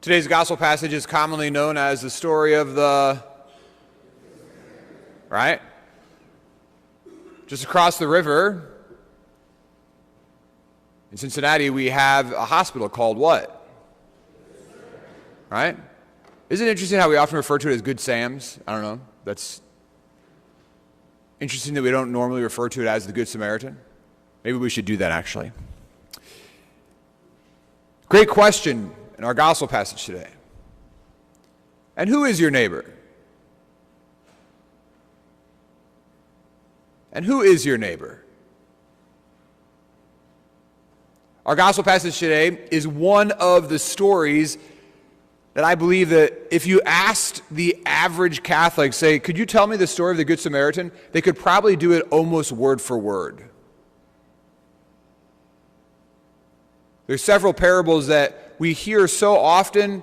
Today's gospel passage is commonly known as the story of the, right? Just across the river in Cincinnati, we have a hospital called what? Right? Isn't it interesting how we often refer to it as Good Sam's? I don't know. That's interesting that we don't normally refer to it as the Good Samaritan. Maybe we should do that, actually. Great question in our gospel passage today. And who is your neighbor? And who is your neighbor? Our gospel passage today is one of the stories that I believe that if you asked the average Catholic, say, could you tell me the story of the Good Samaritan? They could probably do it almost word for word. There's several parables that we hear so often.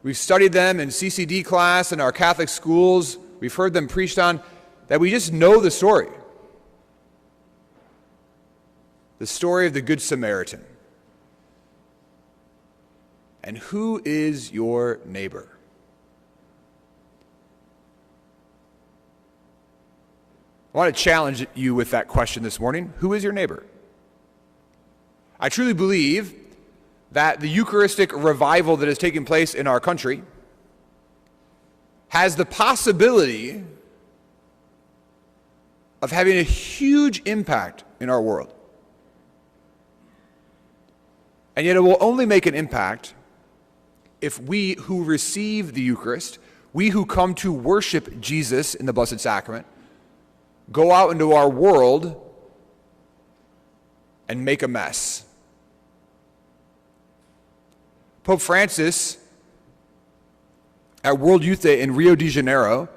We've studied them in CCD class in our Catholic schools. We've heard them preached on, that we just know the story. The story of the Good Samaritan. And who is your neighbor? I want to challenge you with that question this morning. Who is your neighbor? I truly believe that the Eucharistic revival that is taking place in our country has the possibility of having a huge impact in our world. And yet it will only make an impact if we who receive the Eucharist, we who come to worship Jesus in the Blessed Sacrament, go out into our world and make a mess. Pope Francis, at World Youth Day in Rio de Janeiro,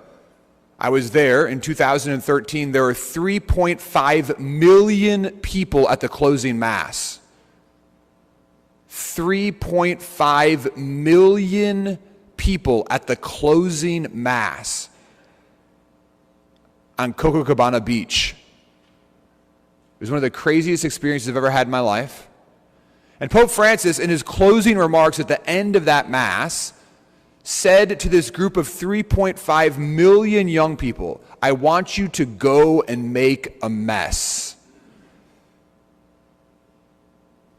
I was there in 2013, there were 3.5 million people at the closing Mass. 3.5 million people at the closing Mass on Copacabana Beach. It was one of the craziest experiences I've ever had in my life. And Pope Francis, in his closing remarks at the end of that Mass, said to this group of 3.5 million young people, I want you to go and make a mess.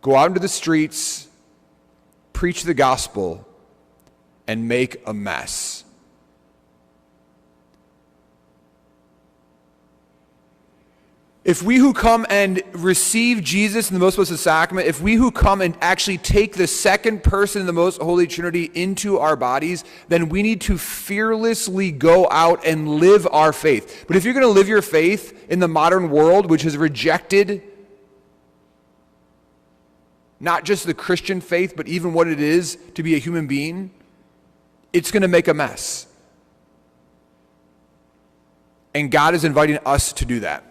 Go out into the streets, preach the gospel, and make a mess. If we who come and receive Jesus in the Most Blessed Sacrament, if we who come and actually take the second person in the Most Holy Trinity into our bodies, then we need to fearlessly go out and live our faith. But if you're going to live your faith in the modern world, which has rejected not just the Christian faith, but even what it is to be a human being, it's going to make a mess. And God is inviting us to do that.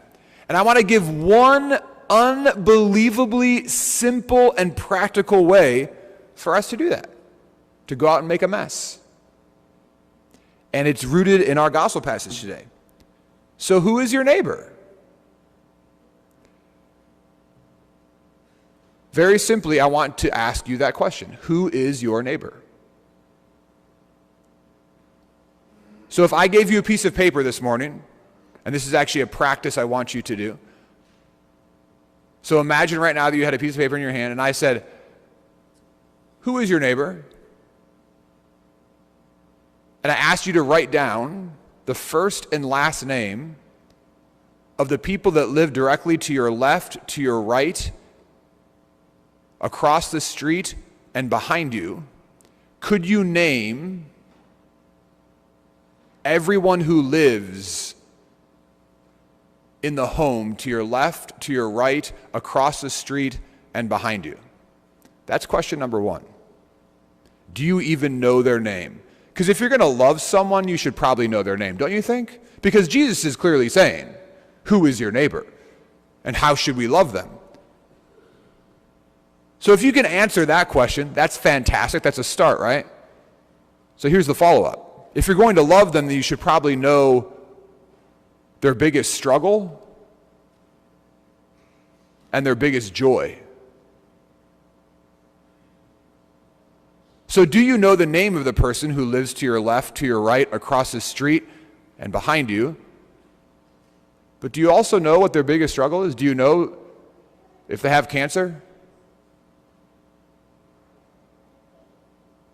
And I want to give one unbelievably simple and practical way for us to do that, to go out and make a mess. And it's rooted in our gospel passage today. So who is your neighbor? Very simply, I want to ask you that question. Who is your neighbor? So if I gave you a piece of paper this morning, and this is actually a practice I want you to do. So imagine right now that you had a piece of paper in your hand and I said, who is your neighbor? And I asked you to write down the first and last name of the people that live directly to your left, to your right, across the street, and behind you. Could you name everyone who lives in the home to your left, to your right, across the street, and behind you? That's question number one. Do you even know their name? Because if you're going to love someone, you should probably know their name, don't you think? Because Jesus is clearly saying, who is your neighbor? And how should we love them? So if you can answer that question, that's fantastic. That's a start, right? So here's the follow-up. If you're going to love them, then you should probably know their biggest struggle and their biggest joy. So do you know the name of the person who lives to your left, to your right, across the street, and behind you? But do you also know what their biggest struggle is? Do you know if they have cancer?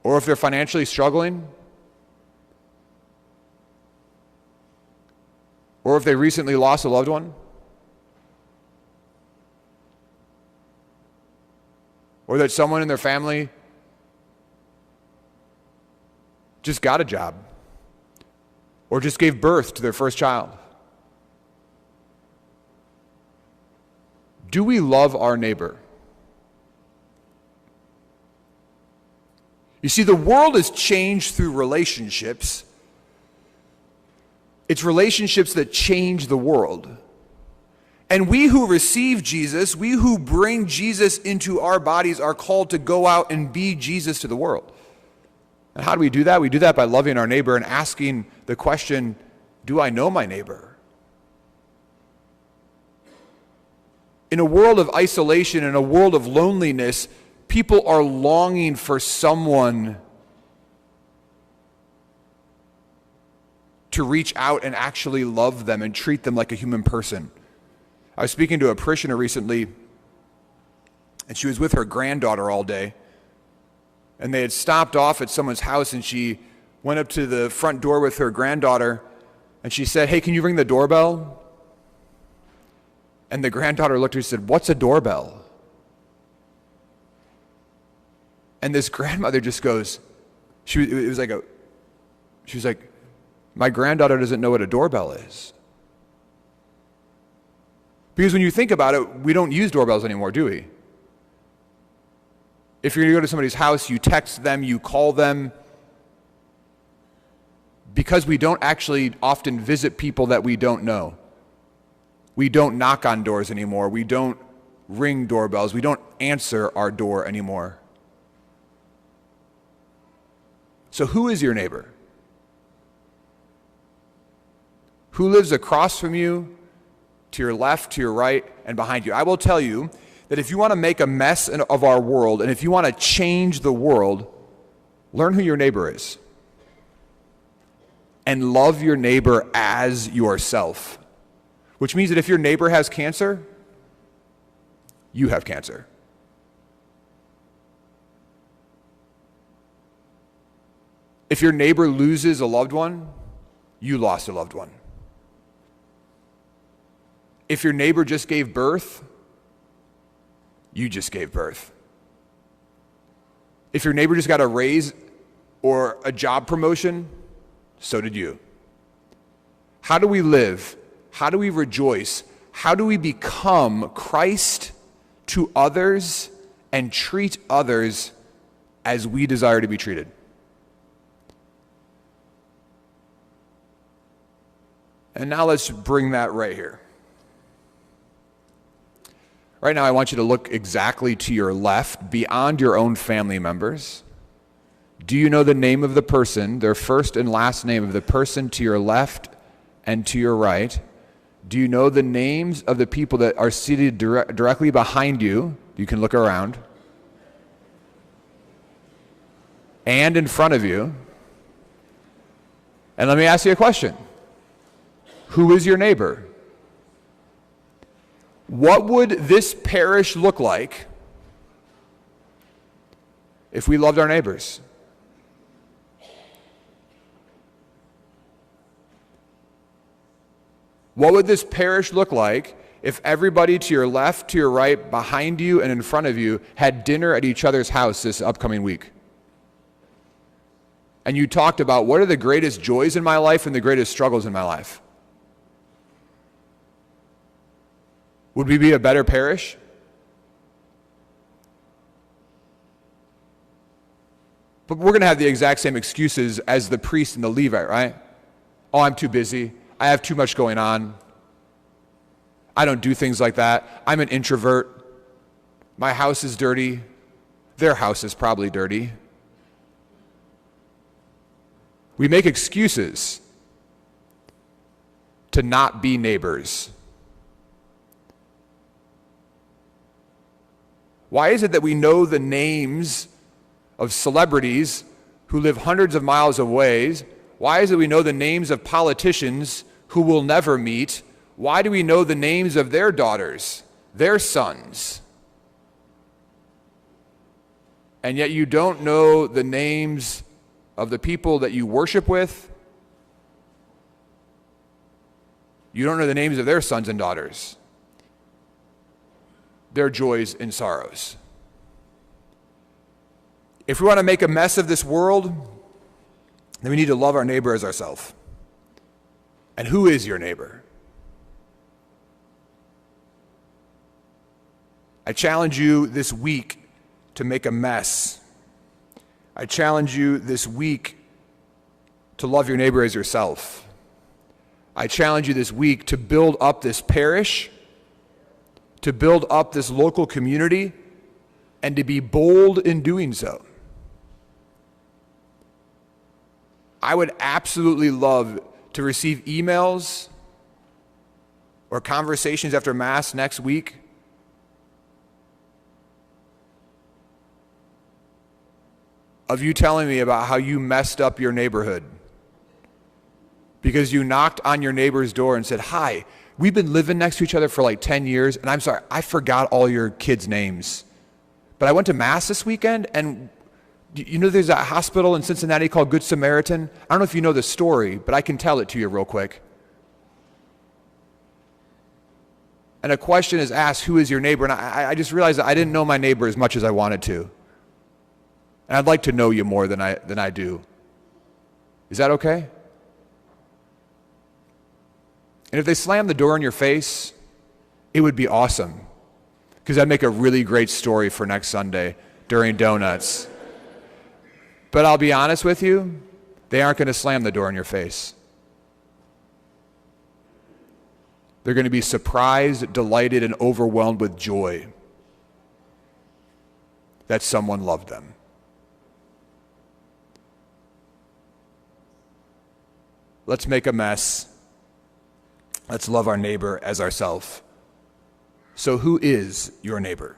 Or if they're financially struggling? Or if they recently lost a loved one? Or that someone in their family just got a job? Or just gave birth to their first child? Do we love our neighbor? You see, the world is changed through relationships. It's relationships that change the world. And we who receive Jesus, we who bring Jesus into our bodies, are called to go out and be Jesus to the world. And how do we do that? We do that by loving our neighbor and asking the question, do I know my neighbor? In a world of isolation, in a world of loneliness, people are longing for someone to reach out and actually love them and treat them like a human person. I was speaking to a parishioner recently, and she was with her granddaughter all day. And they had stopped off at someone's house, and she went up to the front door with her granddaughter, and she said, "Hey, can you ring the doorbell?" And the granddaughter looked at her and said, "What's a doorbell?" And this grandmother just goes, she was like, "My granddaughter doesn't know what a doorbell is." Because when you think about it, we don't use doorbells anymore, do we? If you're going to go to somebody's house, you text them, you call them. Because we don't actually often visit people that we don't know. We don't knock on doors anymore. We don't ring doorbells. We don't answer our door anymore. So who is your neighbor? Who lives across from you, to your left, to your right, and behind you? I will tell you that if you want to make a mess of our world, and if you want to change the world, learn who your neighbor is. And love your neighbor as yourself. Which means that if your neighbor has cancer, you have cancer. If your neighbor loses a loved one, you lost a loved one. If your neighbor just gave birth, you just gave birth. If your neighbor just got a raise or a job promotion, so did you. How do we live? How do we rejoice? How do we become Christ to others and treat others as we desire to be treated? And now let's bring that right here. Right now I want you to look exactly to your left, beyond your own family members. Do you know the name of the person, their first and last name of the person to your left and to your right? Do you know the names of the people that are seated directly behind you? You can look around. And in front of you. And let me ask you a question. Who is your neighbor? What would this parish look like if we loved our neighbors? What would this parish look like if everybody to your left, to your right, behind you, and in front of you had dinner at each other's house this upcoming week? And you talked about what are the greatest joys in my life and the greatest struggles in my life? Would we be a better parish? But we're going to have the exact same excuses as the priest and the Levite, right? Oh, I'm too busy. I have too much going on. I don't do things like that. I'm an introvert. My house is dirty. Their house is probably dirty. We make excuses to not be neighbors. Why is it that we know the names of celebrities who live hundreds of miles away? Why is it we know the names of politicians who we'll never meet? Why do we know the names of their daughters, their sons? And yet you don't know the names of the people that you worship with? You don't know the names of their sons and daughters, their joys and sorrows. If we want to make a mess of this world, then we need to love our neighbor as ourselves. And who is your neighbor? I challenge you this week to make a mess. I challenge you this week to love your neighbor as yourself. I challenge you this week to build up this parish, to build up this local community, and to be bold in doing so. I would absolutely love to receive emails or conversations after Mass next week of you telling me about how you messed up your neighborhood because you knocked on your neighbor's door and said, "Hi, we've been living next to each other for like 10 years, and I'm sorry, I forgot all your kids' names. But I went to Mass this weekend, and you know there's a hospital in Cincinnati called Good Samaritan? I don't know if you know the story, but I can tell it to you real quick." And a question is asked, who is your neighbor? And I just realized that I didn't know my neighbor as much as I wanted to. And I'd like to know you more than I do. Is that okay? And if they slam the door in your face, it would be awesome, because that'd make a really great story for next Sunday during donuts. But I'll be honest with you, they aren't going to slam the door in your face. They're going to be surprised, delighted, and overwhelmed with joy that someone loved them. Let's make a mess. Let's love our neighbor as ourselves. So who is your neighbor?